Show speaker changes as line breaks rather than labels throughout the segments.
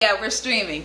Yeah, we're streaming.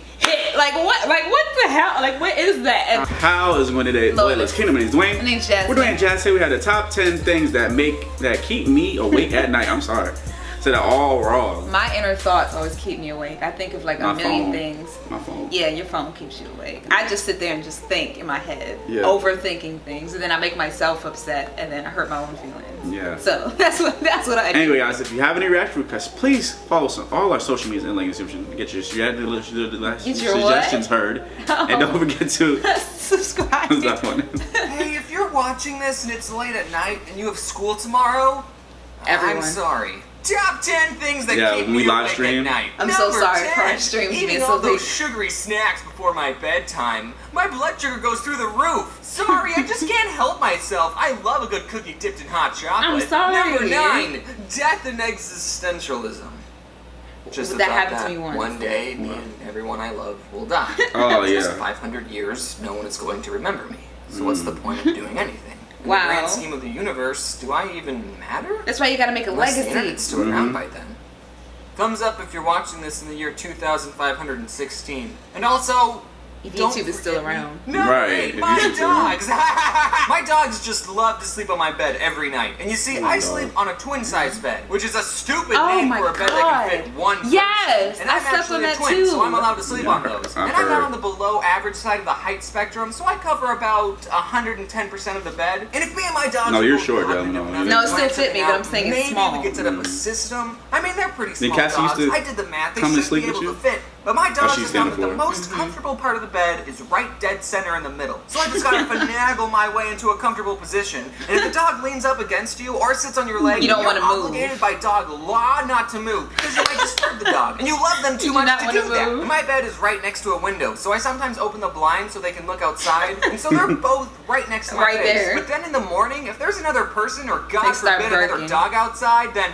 Like what? Like what the hell? Like what is that? And
how is one today? Let's Kingdom. My name's Dwayne.
My name's Jazz.
We're doing Jazz. Say we had the top 10 things that keep me awake at night. I'm sorry. So they're all wrong.
My inner thoughts always keep me awake. I think of like a million things.
My phone.
Yeah, your phone keeps you awake. I just sit there and just think in my head, overthinking things, and then I make myself upset, and then I hurt my own feelings. Yeah. So that's what I do.
Anyway, guys, if you have any reaction requests, please follow all our social medias in the link description to get your suggestions heard, and don't forget to
subscribe.
Hey, if you're watching this and it's late at night and you have school tomorrow, I'm sorry. Top 10 things that keep me awake at night.
I'm so sorry for our streams being
eating all those sugary snacks before my bedtime. My blood sugar goes through the roof. Sorry, I just can't help myself. I love a good cookie dipped in hot chocolate.
I'm sorry.
Number 9, death and existentialism. Just
that happened to me once.
One day, me and everyone I love will die.
Oh,
Just 500 years, no one is going to remember me. So what's the point of doing anything? In the grand scheme of the universe, do I even matter?
That's why you gotta make a legacy.
The internet's still around by then. Thumbs up if you're watching this in the year 2516. And also,
if YouTube is still around.
No, right. My dogs. My dogs just love to sleep on my bed every night. And you see, I sleep on a twin-size bed, which is a stupid name for a bed that can fit one person.
Yes,
and I'm actually a twin, so I'm allowed to sleep on those. And I'm not on the below average side of the height spectrum, so I cover about 110% of the bed. And if me and my dogs...
No, you're short, though.
No, it still fit me, but I'm saying it's small.
Maybe we could set up a system. I mean, they're pretty small
dogs.
I did the math. They should be able to fit. But my dog has found that the most comfortable part of the bed is right dead center in the middle. So I just gotta finagle my way into a comfortable position. And if the dog leans up against you or sits on your leg,
you don't want to move.
Obligated by dog law not to move because you might disturb the dog. And you love them too much to do that. And my bed is right next to a window, so I sometimes open the blinds so they can look outside. And so they're both right next to my face. But then in the morning, if there's another person or God forbid another dog outside, then...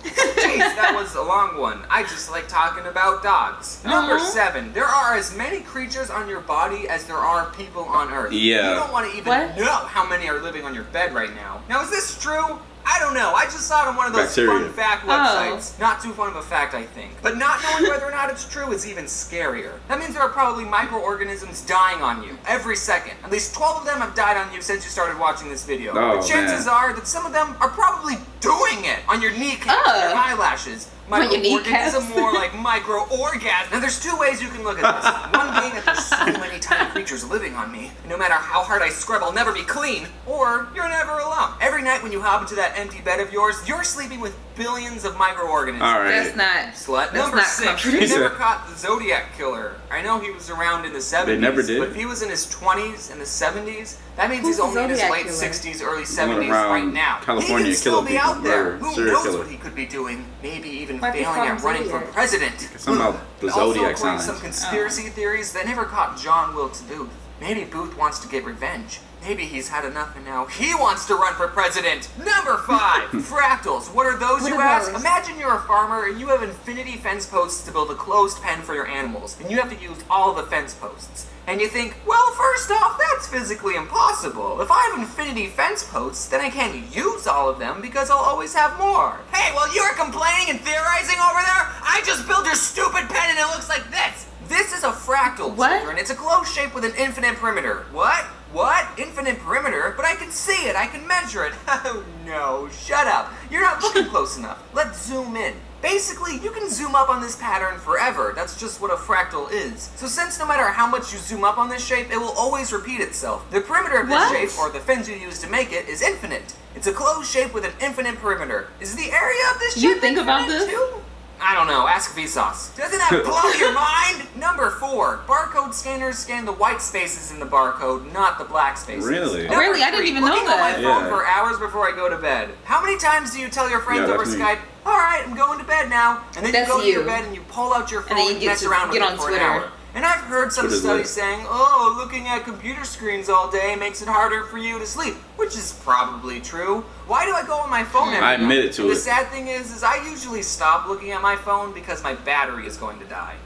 Jeez, that was a long one. I just like talking about dogs. Number 7, there are as many creatures on your body as there are people on Earth.
Yeah.
You don't want to even know how many are living on your bed right now. Now, is this true? I don't know. I just saw it on one of those fun fact websites. Not too fun of a fact, I think. But not knowing whether or not it's true is even scarier. That means there are probably microorganisms dying on you every second. At least 12 of them have died on you since you started watching this video. But chances are that some of them are probably doing it on your kneecaps and your eyelashes. Microorganism, more like micro-orgasm. Now there's 2 ways you can look at this. One being that there's so many tiny creatures living on me, and no matter how hard I scrub, I'll never be clean. Or you're never alone. Every night when you hop into that empty bed of yours, you're sleeping with billions of microorganisms.
That's not...
Slut. Number 6, they never caught the Zodiac Killer. I know he was around in the 70s.
They never did.
But if he was in his 20s and the 70s, that means he's only in his late 60s, early 70s right now.
California,
he can still be out there. Who knows what he could be doing? Maybe even failing at running for president.
Something about the Zodiac signs.
Some conspiracy theories that never caught John Wilkes Booth. Maybe Booth wants to get revenge. Maybe he's had enough and now he wants to run for president. Number 5, fractals. What are those, you ask? Imagine you're a farmer and you have infinity fence posts to build a closed pen for your animals, and you have to use all the fence posts. And you think, well, first off, that's physically impossible. If I have infinity fence posts, then I can't use all of them because I'll always have more. Hey, while you're complaining and theorizing over there, I just built your stupid pen and it looks like this. This is a fractal, children. It's a closed shape with an infinite perimeter. What? What? Infinite perimeter? But I can see it. I can measure it. Oh, no. Shut up. You're not looking close enough. Let's zoom in. Basically, you can zoom up on this pattern forever. That's just what a fractal is. So since no matter how much you zoom up on this shape, it will always repeat itself. The perimeter of this shape, or the fins you use to make it, is infinite. It's a closed shape with an infinite perimeter. Is the area of this shape
you think about this?
Too? I don't know, ask Vsauce. Doesn't that blow your mind? Number 4, barcode scanners scan the white spaces in the barcode, not the black spaces.
Really?
Really? I didn't even know that.
Looking at my phone for hours before I go to bed. How many times do you tell your friends over Skype, alright, I'm going to bed now, and then you go to your bed and you pull out your phone and mess around with it for an hour. And I've heard some studies saying, oh, looking at computer screens all day makes it harder for you to sleep, which is probably true. Why do I go on my phone every night?
I admit it to it.
The sad thing is I usually stop looking at my phone because my battery is going to die.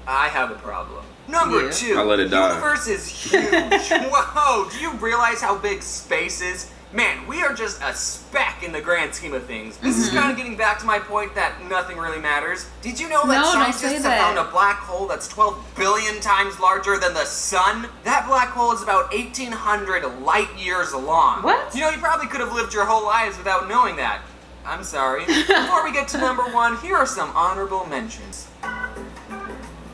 I have a problem. Number 2,
I let it die.
The universe is huge. Whoa, do you realize how big space is? Man, we are just a speck in the grand scheme of things. This is kind of getting back to my point that nothing really matters. Did you know that scientists have found a black hole that's 12 billion times larger than the sun? That black hole is about 1,800 light years long.
What?
You know, you probably could have lived your whole lives without knowing that. I'm sorry. Before we get to number 1, here are some honorable mentions.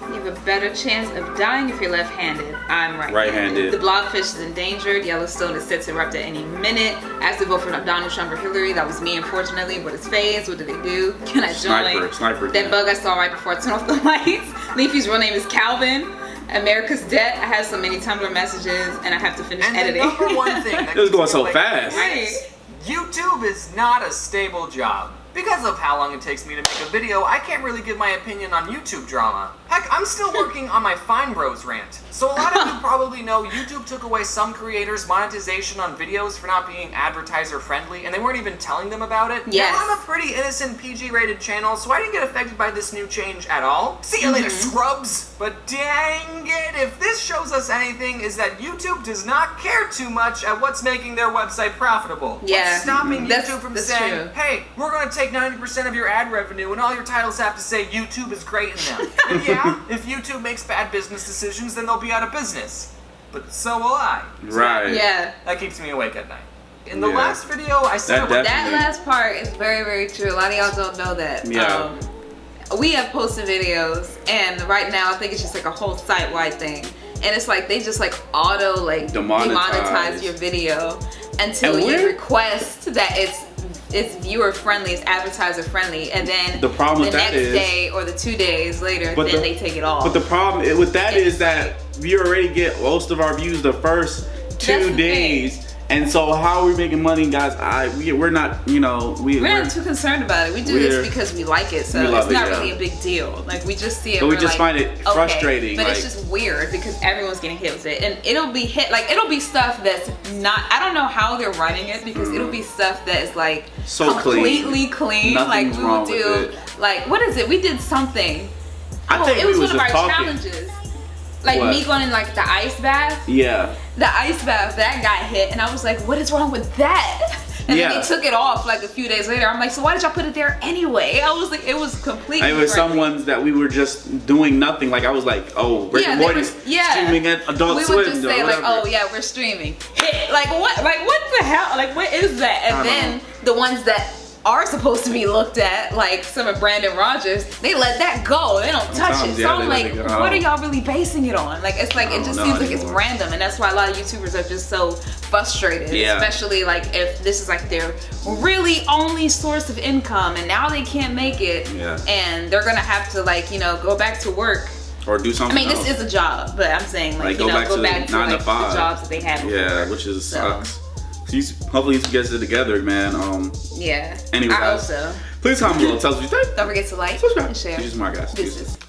You have a better chance of dying if you're left-handed. I'm right-handed.
Right-handed.
The blobfish is endangered. Yellowstone is set to erupt at any minute. Asked to vote for Donald Trump or Hillary. That was me, unfortunately. What is phase? What do they do? Can I join?
Sniper.
That bug I saw right before I turned off the lights. Leafy's real name is Calvin. America's Debt. I have so many Tumblr messages, and I have to finish editing.
And the number 1 thing that
it was going so fast.
Right.
YouTube is not a stable job. Because of how long it takes me to make a video, I can't really give my opinion on YouTube drama. Heck, I'm still working on my Fine Bros rant. So a lot of you probably know YouTube took away some creators' monetization on videos for not being advertiser friendly, and they weren't even telling them about it.
Yes.
Now, I'm a pretty innocent PG-rated channel, so I didn't get affected by this new change at all. See you later, scrubs! But dang it, if this shows us anything, is that YouTube does not care too much at what's making their website profitable.
Yeah.
What's stopping
That's
YouTube from saying,
true.
hey, we're gonna take 90% of your ad revenue and all your titles have to say YouTube is great in them. And yeah, if YouTube makes bad business decisions, then they'll be out of business. But so will I. So
Right.
Yeah.
that keeps me awake at night. In the last video, I said
That last part is very, very true. A lot of y'all don't know that.
Yeah.
We have posted videos, and right now I think it's just like a whole site-wide thing. And it's like they just like auto like demonetize your video until you request that it's viewer friendly, it's advertiser friendly, and then
the problem with that
next
is,
day or the 2 days later, then they take it off.
But the problem with that is that we already get most of our views the first 2 days. And so how are we making money, guys? We're not, you know, we're
not too concerned about it. We do this because we like it, so it's not really a big deal. Like, we just see it.
But we just find it frustrating.
But like, it's just weird because everyone's getting hit with it, and it'll be it'll be stuff that's not. I don't know how they're running it because it'll be stuff that is like
so
completely clean.
Nothing's
like we
wrong
will do,
with it.
Like what is it? We did something.
I think
it was one
just
of our
talking.
challenges. Like me going in like the ice bath.
Yeah.
The ice bath, that got hit, and I was like, what is wrong with that? And then they took it off like a few days later. I'm like, so why did y'all put it there anyway? I was like, it was completely
It was some ones that we were just doing nothing. Like I was like, oh, Rick and Morty streaming at Adult Swim.
We would just say like, oh yeah, we're streaming. Like what? Like what the hell? Like what is that? And then the ones that are supposed to be looked at, like some of Brandon Rogers, they let that go. They don't touch it. So I'm like, what are y'all really basing it on? Like it's like it just seems like it's random, and that's why a lot of YouTubers are just so frustrated. Especially like if this is like their really only source of income, and now they can't make it, and they're gonna have to like go back to work.
Or do something.
I mean, this is a job, but I'm saying like
go back to
9 to 5. The jobs that they had before.
Yeah, which is sucks. Hopefully he gets it together, man.
Yeah.
Anyway,
I
guys,
hope so.
please comment below. Tell us what you think.
Don't forget to like,
subscribe,
and share.
This is my guys.